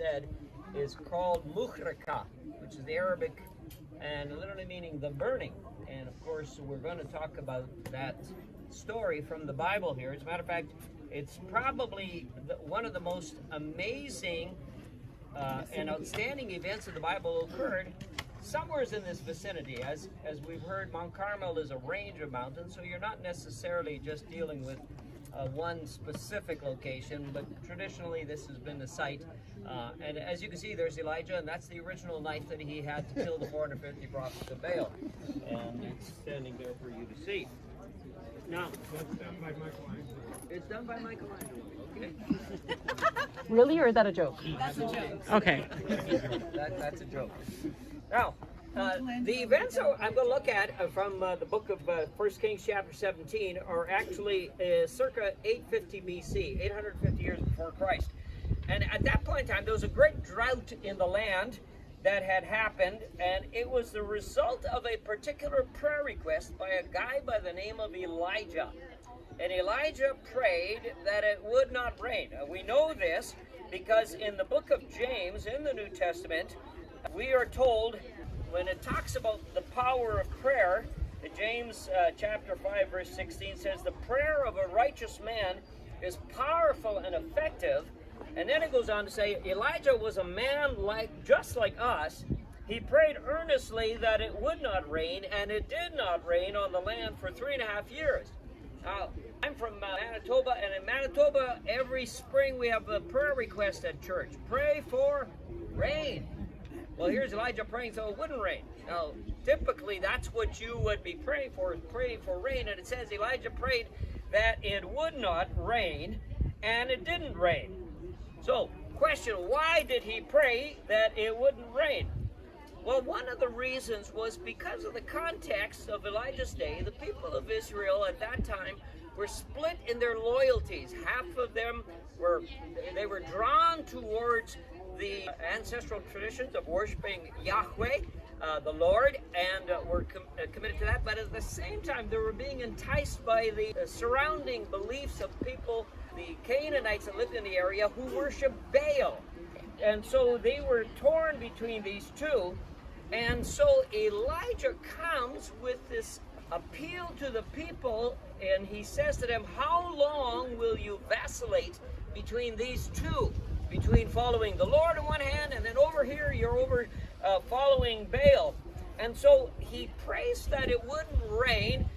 said is called muhrika, which is the Arabic and literally meaning the burning. And of course, we're going to talk about that story from the Bible here. As a matter of fact, it's probably one of the most amazing and outstanding events of the Bible occurred somewhere in this vicinity. As we've heard, Mount Carmel is a range of mountains, so you're not necessarily just dealing with one specific location, but traditionally this has been the site. And as you can see, there's Elijah, and that's the original knife that he had to kill the 450 prophets of Baal. And it's standing there for you to see. Now, that's done by Michelangelo. It's done by Michelangelo, okay? Really, or is that a joke? That's a joke. Okay. That's a joke. Now, the events I'm going to look at from the book of 1 Kings chapter 17 are actually circa 850 BC, 850 years before Christ. And at that point in time, there was a great drought in the land that had happened, and it was the result of a particular prayer request by a guy by the name of Elijah. And Elijah prayed that it would not rain. We know this because in the book of James, in the New Testament, we are told, when it talks about the power of prayer, James chapter 5 verse 16 says, the prayer of a righteous man is powerful and effective. And then it goes on to say, Elijah was a man just like us. He prayed earnestly that it would not rain, and it did not rain on the land for 3.5 years. Now, I'm from Manitoba, and in Manitoba, every spring we have a prayer request at church. Pray for rain. Well, here's Elijah praying so it wouldn't rain. Now, typically, that's what you would be praying for, is praying for rain. And it says Elijah prayed that it would not rain, and it didn't rain. So, question, why did he pray that it wouldn't rain? Well, one of the reasons was because of the context of Elijah's day. The people of Israel at that time were split in their loyalties. Half of them were drawn towards the ancestral traditions of worshiping Yahweh, the Lord, and were committed to that. But at the same time, they were being enticed by the surrounding beliefs of people, the Canaanites that lived in the area, who worshiped Baal. And so they were torn between these two. And so Elijah comes with this appeal to the people, and he says to them, how long will you vacillate between these two? Between following the Lord on one hand, and then over here you're following Baal. And so he prays that it wouldn't rain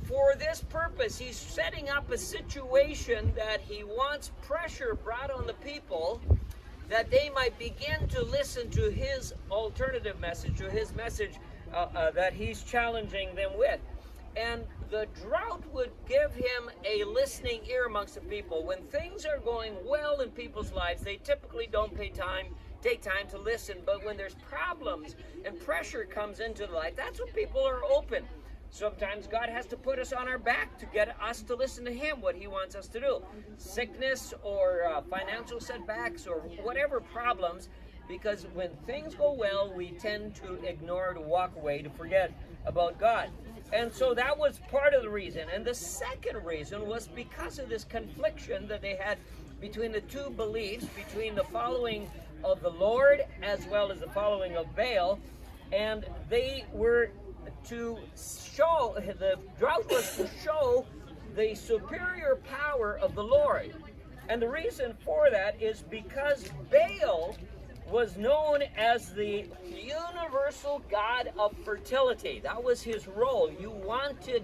for this purpose. He's setting up a situation that he wants pressure brought on the people, that they might begin to listen to his alternative message, to his message that he's challenging them with. And the drought would give him a listening ear amongst the people. When things are going well in people's lives, they typically don't take time to listen. But when there's problems and pressure comes into life, that's when people are open. Sometimes God has to put us on our back to get us to listen to him, what he wants us to do. Sickness or financial setbacks or whatever problems, because when things go well, we tend to ignore, to walk away, to forget about God. And so that was part of the reason. And the second reason was because of this confliction that they had between the two beliefs, between the following of the Lord as well as the following of Baal. And they were to show, the drought was to show the superior power of the Lord. And the reason for that is because Baal was known as the universal god of fertility. That was his role. You wanted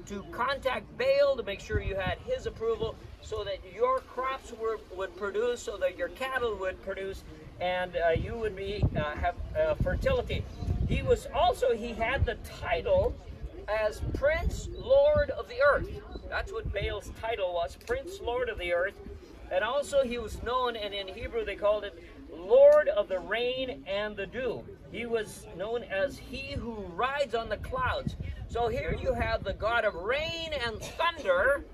to contact Baal to make sure you had his approval so that your crops would produce, so that your cattle would produce, and you would have fertility. He had the title as Prince Lord of the Earth. That's what Baal's title was, Prince Lord of the Earth. And also he was known, and in Hebrew they called it Lord of the Rain and the Dew. He was known as he who rides on the clouds. So here you have the god of rain and thunder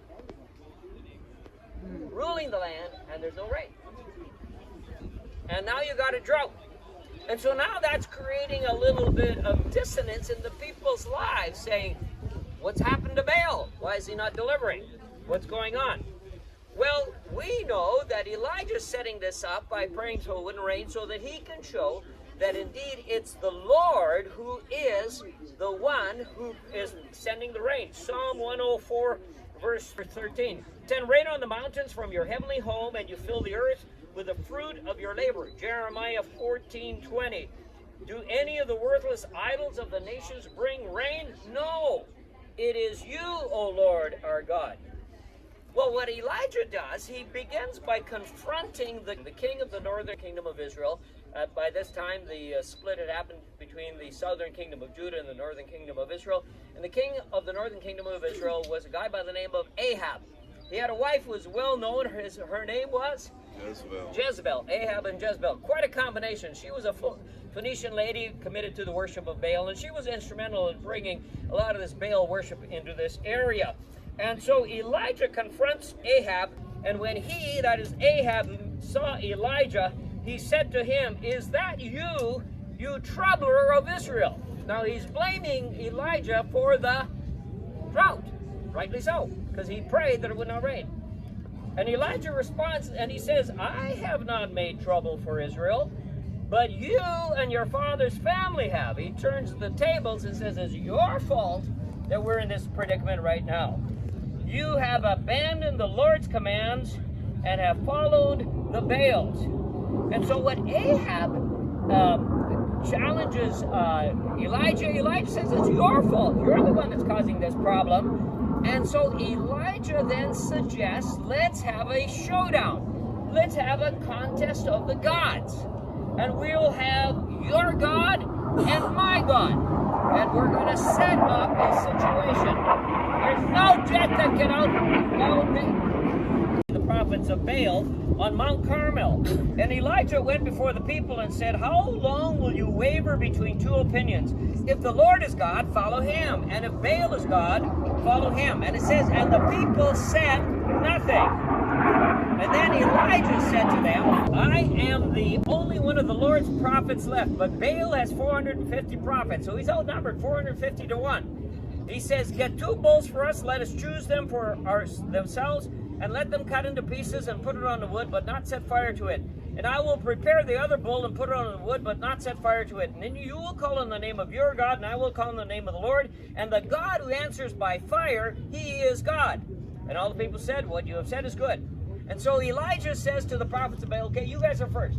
ruling the land, and there's no rain. And now you got a drought. And so now that's creating a little bit of dissonance in the people's lives, saying, what's happened to Baal? Why is he not delivering? What's going on? Well, we know that Elijah's setting this up by praying so it wouldn't rain so that he can show that indeed it's the Lord who is the one who is sending the rain. Psalm 104, verse 13. Send rain on the mountains from your heavenly home, and you fill the earth with the fruit of your labor. Jeremiah 14:20. Do any of the worthless idols of the nations bring rain? No. It is you, O Lord, our God. Well, what Elijah does, he begins by confronting the king of the northern kingdom of Israel. By this time, the split had happened between the southern kingdom of Judah and the northern kingdom of Israel. And the king of the northern kingdom of Israel was a guy by the name of Ahab. He had a wife who was well known. Her name was? Jezebel. Ahab and Jezebel. Quite a combination. She was a Phoenician lady committed to the worship of Baal, and she was instrumental in bringing a lot of this Baal worship into this area. And so Elijah confronts Ahab, and when he, that is Ahab, saw Elijah, he said to him, "Is that you, you troubler of Israel?" Now he's blaming Elijah for the drought. Rightly so, because he prayed that it would not rain. And Elijah responds and he says, "I have not made trouble for Israel, but you and your father's family have." He turns the tables and says, "It's your fault that we're in this predicament right now. You have abandoned the Lord's commands and have followed the Baals." And so what Ahab challenges Elijah says, "It's your fault. You're the one that's causing this problem." And so Elijah then suggests, let's have a showdown. Let's have a contest of the gods. And we'll have your God and my God. And we're going to set up a situation. There's no jet that can out the prophets of Baal on Mount Carmel. And Elijah went before the people and said, "How long will you waver between two opinions? If the Lord is God, follow him. And if Baal is God, follow him." And it says, and the people said nothing. And then Elijah said to them, "I am the only one of the Lord's prophets left, but Baal has 450 prophets." So he's outnumbered 450 to 1. He says, "Get 2 bulls for us, let us choose them for themselves, and let them cut into pieces and put it on the wood, but not set fire to it. And I will prepare the other bull and put it on the wood, but not set fire to it. And then you will call on the name of your God, and I will call on the name of the Lord. And the God who answers by fire, he is God." And all the people said, "What you have said is good." And so Elijah says to the prophets of Baal, "Okay, you guys are first.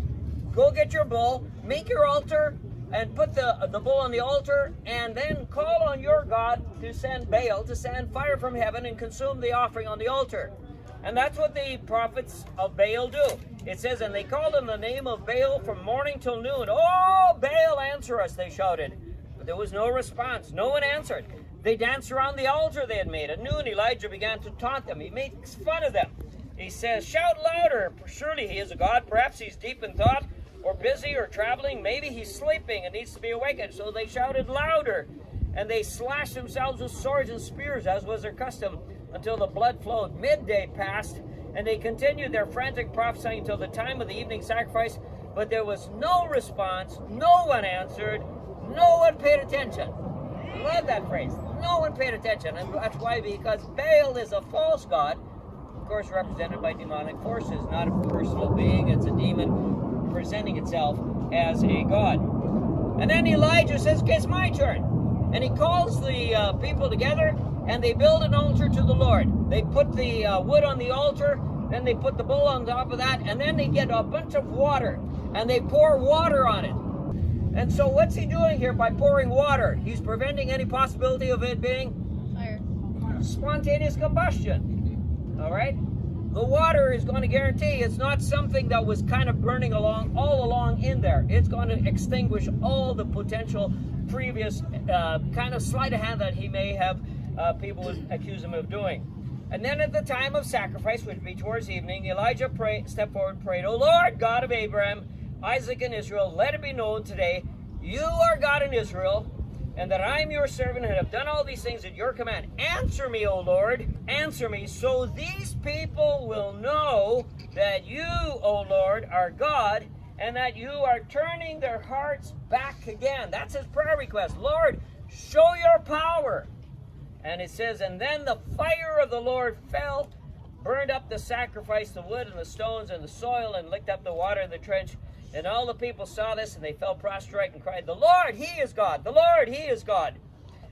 Go get your bull, make your altar, and put the bull on the altar, and then call on your God to send Baal, to send fire from heaven and consume the offering on the altar." And that's what the prophets of Baal do. It says, "And they called on the name of Baal from morning till noon. 'Oh, Baal, answer us,' they shouted." But there was no response. No one answered. They danced around the altar they had made. At noon, Elijah began to taunt them. He makes fun of them. He says, "Shout louder. Surely he is a god. Perhaps he's deep in thought, or busy, or traveling. Maybe he's sleeping and needs to be awakened." So they shouted louder, and they slashed themselves with swords and spears, as was their custom, until the blood flowed. Midday passed, and they continued their frantic prophesying until the time of the evening sacrifice, but there was no response. No one answered. No one paid attention. I love that phrase. No one paid attention. And that's why, because Baal is a false god, of course represented by demonic forces, not a personal being. It's a demon presenting itself as a god. And then Elijah says, "Okay, it's my turn." And he calls the people together, and they build an altar to the Lord. They put the wood on the altar, then they put the bull on top of that, and then they get a bunch of water, and they pour water on it. And so what's he doing here by pouring water? He's preventing any possibility of it being fire. Spontaneous combustion. All right? The water is going to guarantee it's not something that was kind of burning all along in there. It's going to extinguish all the potential previous kind of sleight of hand that he may have people would accuse him of doing. And then at the time of sacrifice, which would be towards evening, Elijah stepped forward and prayed, "O Lord, God of Abraham, Isaac, and Israel, let it be known today, you are God in Israel, and that I am your servant and have done all these things at your command. Answer me, O Lord, answer me, so these people will know that you, O Lord, are God, and that you are turning their hearts back again." That's his prayer request. "Lord, show your power." And it says, "And then the fire of the Lord fell burned up the sacrifice, the wood and the stones and the soil, and licked up the water in the trench. And all the people saw this, and they fell prostrate and cried, "The Lord, He is God! The Lord, He is God!"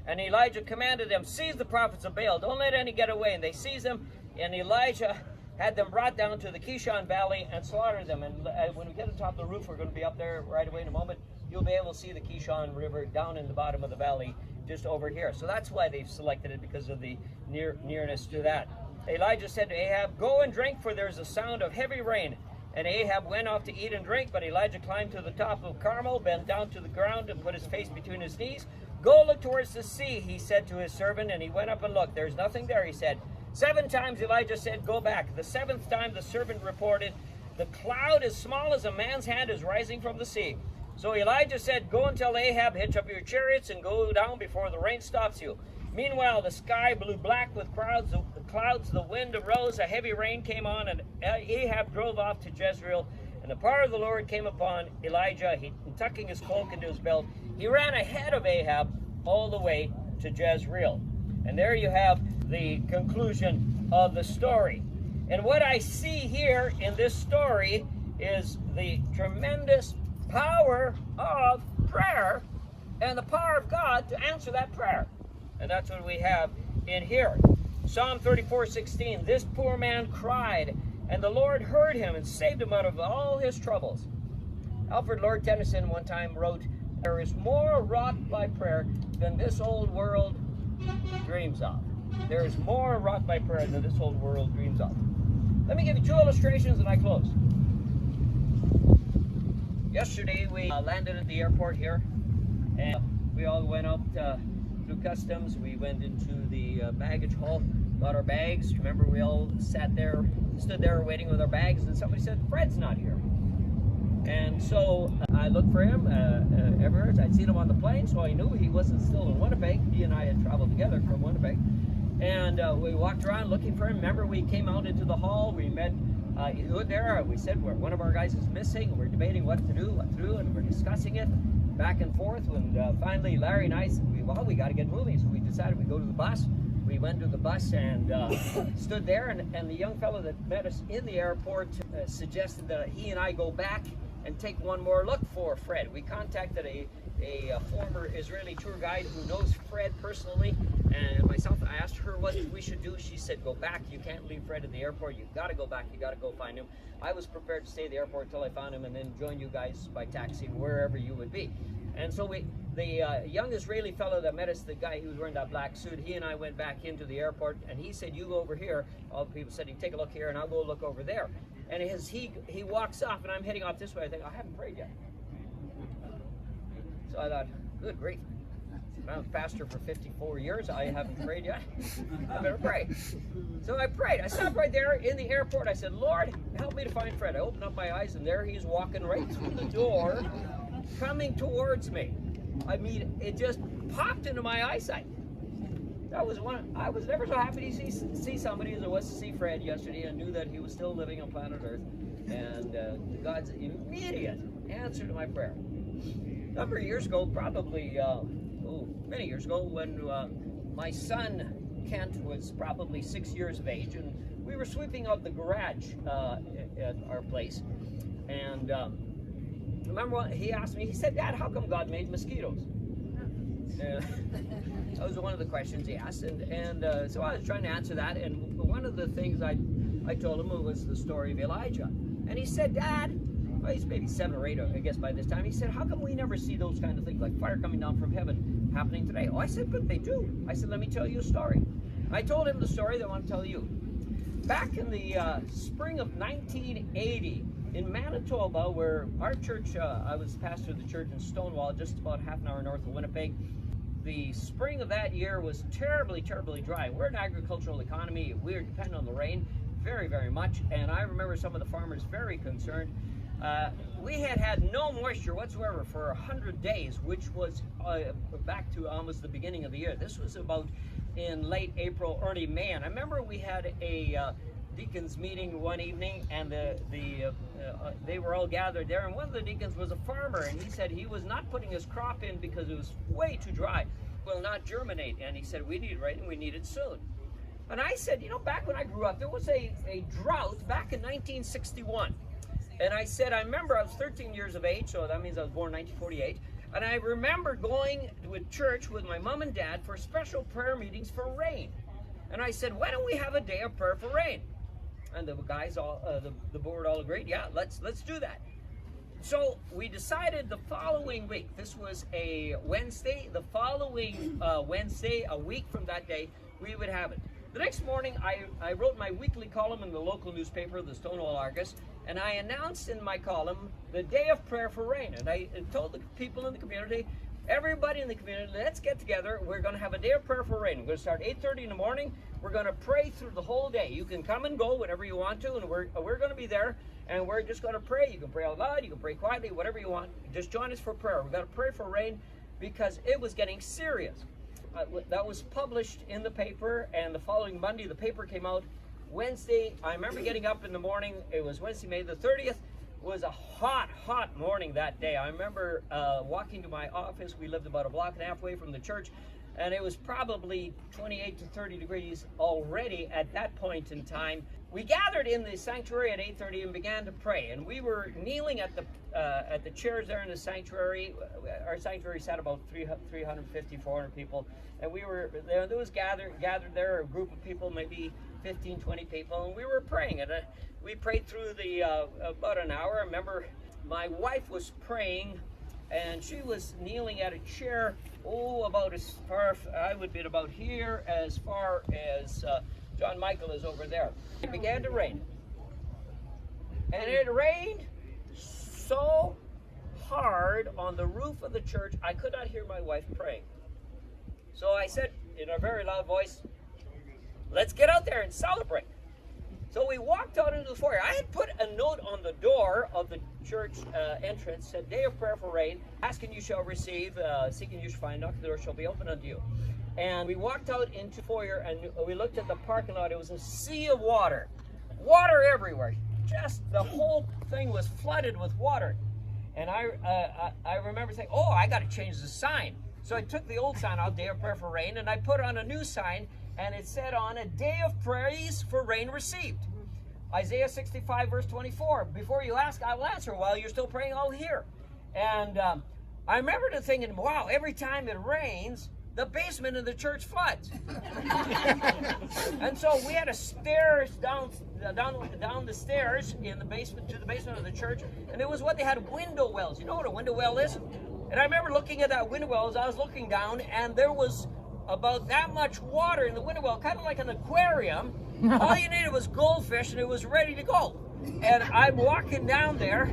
And Elijah commanded them, "Seize the prophets of Baal. Don't let any get away." And they seized them, and Elijah had them brought down to the Kishon Valley and slaughtered them. And when we get to the top of the roof, we're going to be up there right away in a moment, you'll be able to see the Kishon River down in the bottom of the valley just over here. So that's why they've selected it, because of the nearness to that. Elijah said to Ahab, "Go and drink, for there's a sound of heavy rain." And Ahab went off to eat and drink, but Elijah climbed to the top of Carmel, bent down to the ground, and put his face between his knees. "Go look towards the sea," he said to his servant, and he went up and looked. "There's nothing there," he said. 7 times Elijah said, "Go back." The 7th time the servant reported, "The cloud as small as a man's hand is rising from the sea." So Elijah said, "Go and tell Ahab, hitch up your chariots and go down before the rain stops you." Meanwhile, the sky blew black with clouds, the wind arose, a heavy rain came on, and Ahab drove off to Jezreel. And the power of the Lord came upon Elijah. Tucking his cloak into his belt, he ran ahead of Ahab all the way to Jezreel. And there you have the conclusion of the story. And what I see here in this story is the tremendous power of prayer and the power of God to answer that prayer. And that's what we have in here. Psalm 34:16, "This poor man cried, and the Lord heard him and saved him out of all his troubles." Alfred Lord Tennyson one time wrote, "There is more wrought by prayer than this old world dreams of." There is more wrought by prayer than this old world dreams of. Let me give you 2 illustrations and I close. Yesterday we landed at the airport here, and we all went up through customs. We went into the baggage hall, got our bags. Remember, we all stood there waiting with our bags, and somebody said, "Fred's not here." And so I looked for him everywhere. I'd seen him on the plane, so I knew he wasn't still in Winnipeg. He and I had traveled together from Winnipeg. And we walked around looking for him. Remember, we came out into the hall. We met there. We said, one of our guys is missing. We're debating what to do, and we're discussing it back and forth. And finally, Larry and I said, we got to get moving. So we decided we'd go to the bus. We went to the bus and stood there. And the young fellow that met us in the airport suggested that he and I go back and take one more look for Fred. We contacted a former Israeli tour guide who knows Fred personally, and myself. I asked her what we should do. She said, "Go back. You can't leave Fred at the airport. You've got to go back. You got to go find him." I was prepared to stay at the airport until I found him and then join you guys by taxi wherever you would be. And so the young Israeli fellow that met us, the guy who was wearing that black suit, he and I went back into the airport, and he said, "You go over here." All the people said, "You take a look here, and I'll go look over there." And as he walks off, and I'm heading off this way, I think, I haven't prayed yet. So I thought, good grief. I'm a pastor for 54 years. I haven't prayed yet. I better pray. So I prayed. I stopped right there in the airport. I said, "Lord, help me to find Fred." I opened up my eyes, and there he's walking right through the door, coming towards me. I mean, it just popped into my eyesight. That was I was never so happy to see somebody as I was to see Fred yesterday, and knew that he was still living on planet Earth. And God's immediate answer to my prayer. A number of years ago, probably many years ago, when my son Kent was probably 6 years of age, and we were sweeping out the garage at our place. And remember what he asked me? He said, "Dad, how come God made mosquitoes?" That was one of the questions he asked, and so I was trying to answer that. And one of the things I told him was the story of Elijah. And he said, "Dad," well, he's maybe 7 or 8, I guess, by this time. He said, "How come we never see those kind of things, like fire coming down from heaven, happening today?" Oh, I said, "But they do." I said, "Let me tell you a story." I told him the story that I want to tell you. Back in the spring of 1980, in Manitoba, where our church, I was pastor of the church in Stonewall, just about half an hour north of Winnipeg. The spring of that year was terribly, terribly dry. We're an agricultural economy. We're dependent on the rain very, very much. And I remember some of the farmers very concerned. We had no moisture whatsoever for 100 days, which was back to almost the beginning of the year. This was about in late April, early May. And I remember we had a deacons meeting one evening, and they were all gathered there, and one of the deacons was a farmer, and he said he was not putting his crop in because it was way too dry, will not germinate. And he said, "We need it right, and we need it soon." And I said, you know, back when I grew up, there was a drought back in 1961. And I said, I remember I was 13 years of age, so that means I was born in 1948. And I remember going to church with my mom and dad for special prayer meetings for rain. And I said, why don't we have a day of prayer for rain? And the guys, the board all agreed, yeah, let's do that. So we decided the following week, this was a Wednesday, the following Wednesday, a week from that day, we would have it. The next morning, I wrote my weekly column in the local newspaper, the Stonewall Argus, and I announced in my column the day of prayer for rain. And I told the people in the community, everybody in the community, let's get together. We're going to have a day of prayer for rain. We're going to start 8:30 in the morning. We're going to pray through the whole day. You can come and go whenever you want to, and we're going to be there, and we're just going to pray. You can pray out loud, you can pray quietly, whatever you want. Just join us for prayer. We're going to pray for rain because it was getting serious. That was published in the paper, and the following Monday, the paper came out. Wednesday, I remember getting up in the morning. It was Wednesday, May the 30th. It was a hot morning that day. I remember walking to my office. We lived about a block and a half away from the church, and it was probably 28 to 30 degrees already at that point in time. We gathered in the sanctuary at 8:30 and began to pray, and we were kneeling at the chairs there in the sanctuary. Our sanctuary sat about 350, 400 people, and we were there. There was gathered there a group of people, maybe 15, 20 people, and we were praying. And we prayed through the about an hour. I remember my wife was praying, and she was kneeling at a chair, about as far, I would be about here, as far as John Michael is over there. It began to rain. And it rained so hard on the roof of the church, I could not hear my wife praying. So I said in a very loud voice, let's get out there and celebrate. So we walked out into the foyer. I had put a note on the door of the church entrance, said, day of prayer for rain, asking you shall receive, seeking you shall find, knocking the door shall be open unto you. And we walked out into the foyer, and we looked at the parking lot. It was a sea of water. Water everywhere. Just the whole thing was flooded with water. And I remember saying, I got to change the sign. So I took the old sign out, day of prayer for rain, and I put on a new sign, and it said on a day of praise for rain received. Isaiah 65, verse 24. Before you ask, I will answer. While you're still praying, I'll hear. And I remember thinking, wow, every time it rains, the basement of the church floods. And so we had a stairs down the stairs in the basement to the basement of the church, and it was what they had window wells. You know what a window well is? And I remember looking at that window well as I was looking down, and there was about that much water in the window well, kind of like an aquarium. All you needed was goldfish, and it was ready to go. And I'm walking down there,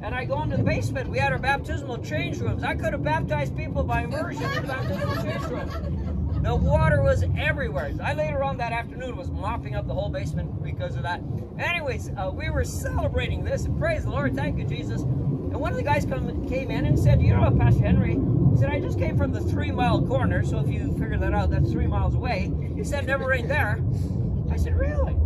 and I go into the basement. We had our baptismal change rooms. I could have baptized people by immersion in the baptismal change room. The water was everywhere. I later on that afternoon was mopping up the whole basement because of that. Anyways, we were celebrating this, and praise the Lord, thank you, Jesus. And one of the guys came in and said, you know, Pastor Henry, he said, I just came from the 3 Mile corner, so if you figure that out, that's 3 miles away. He said, never rained there. I said, really?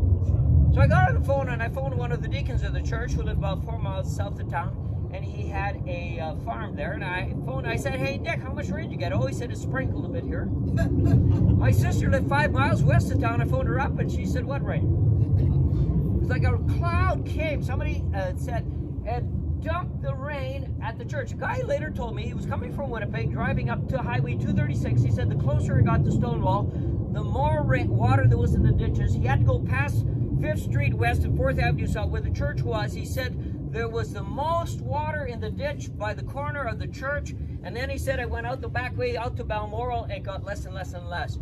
So I got on the phone, and I phoned one of the deacons of the church who lived about 4 miles south of town, and he had a farm there. And I said, hey, Dick, how much rain did you get? Oh, he said, it sprinkled a bit here. My sister lived 5 miles west of town. I phoned her up, and she said, what rain? It's like a cloud came. Somebody said, and dumped the rain at the church. A guy later told me he was coming from Winnipeg, driving up to Highway 236. He said the closer he got to Stonewall, the more water there was in the ditches. He had to go past 5th Street West and 4th Avenue South where the church was. He said there was the most water in the ditch by the corner of the church. And then he said I went out the back way out to Balmoral and got less and less and less.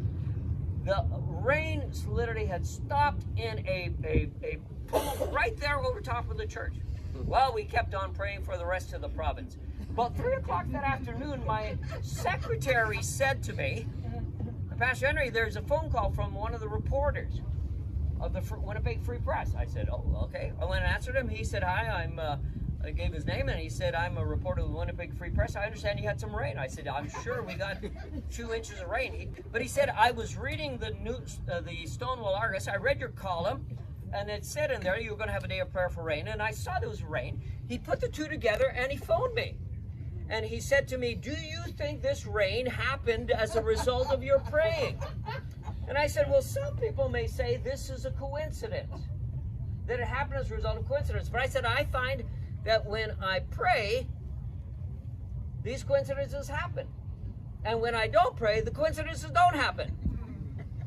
The rain literally had stopped in a pool right there over top of the church. Well, we kept on praying for the rest of the province. About 3 o'clock that afternoon, my secretary said to me, Pastor Henry, there's a phone call from one of the reporters of the Winnipeg Free Press. I said, oh, okay. I went and answered him. He said, hi, I gave his name, and he said, I'm a reporter of the Winnipeg Free Press. I understand you had some rain. I said, I'm sure we got 2 inches of rain. But he said, I was reading the news, the Stonewall Argus. I read your column, and it said in there you were going to have a day of prayer for rain, and I saw there was rain. He put the two together, and he phoned me. And he said to me, do you think this rain happened as a result of your praying? And I said, well, some people may say this is a coincidence, that it happened as a result of coincidence. But I said, I find that when I pray, these coincidences happen. And when I don't pray, the coincidences don't happen.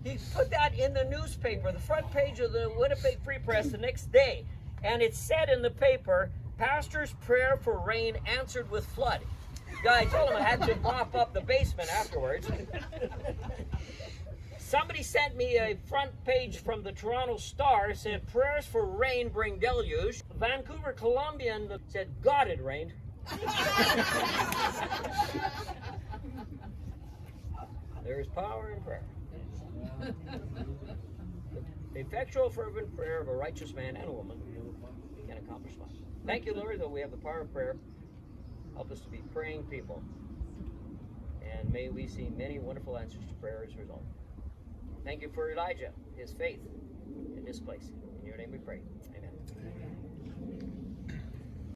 He put that in the newspaper, the front page of the Winnipeg Free Press the next day. And it said in the paper, pastor's prayer for rain answered with flood. Guy told him I had to mop up the basement afterwards. Somebody sent me a front page from the Toronto Star, said prayers for rain bring deluge. Vancouver Columbian said God it rained. There is power in prayer. The effectual fervent prayer of a righteous man and a woman can accomplish much. Thank you, Lord, that we have the power of prayer. Help us to be praying people. And may we see many wonderful answers to prayer as a result. Thank you for Elijah, his faith in this place. In your name we pray.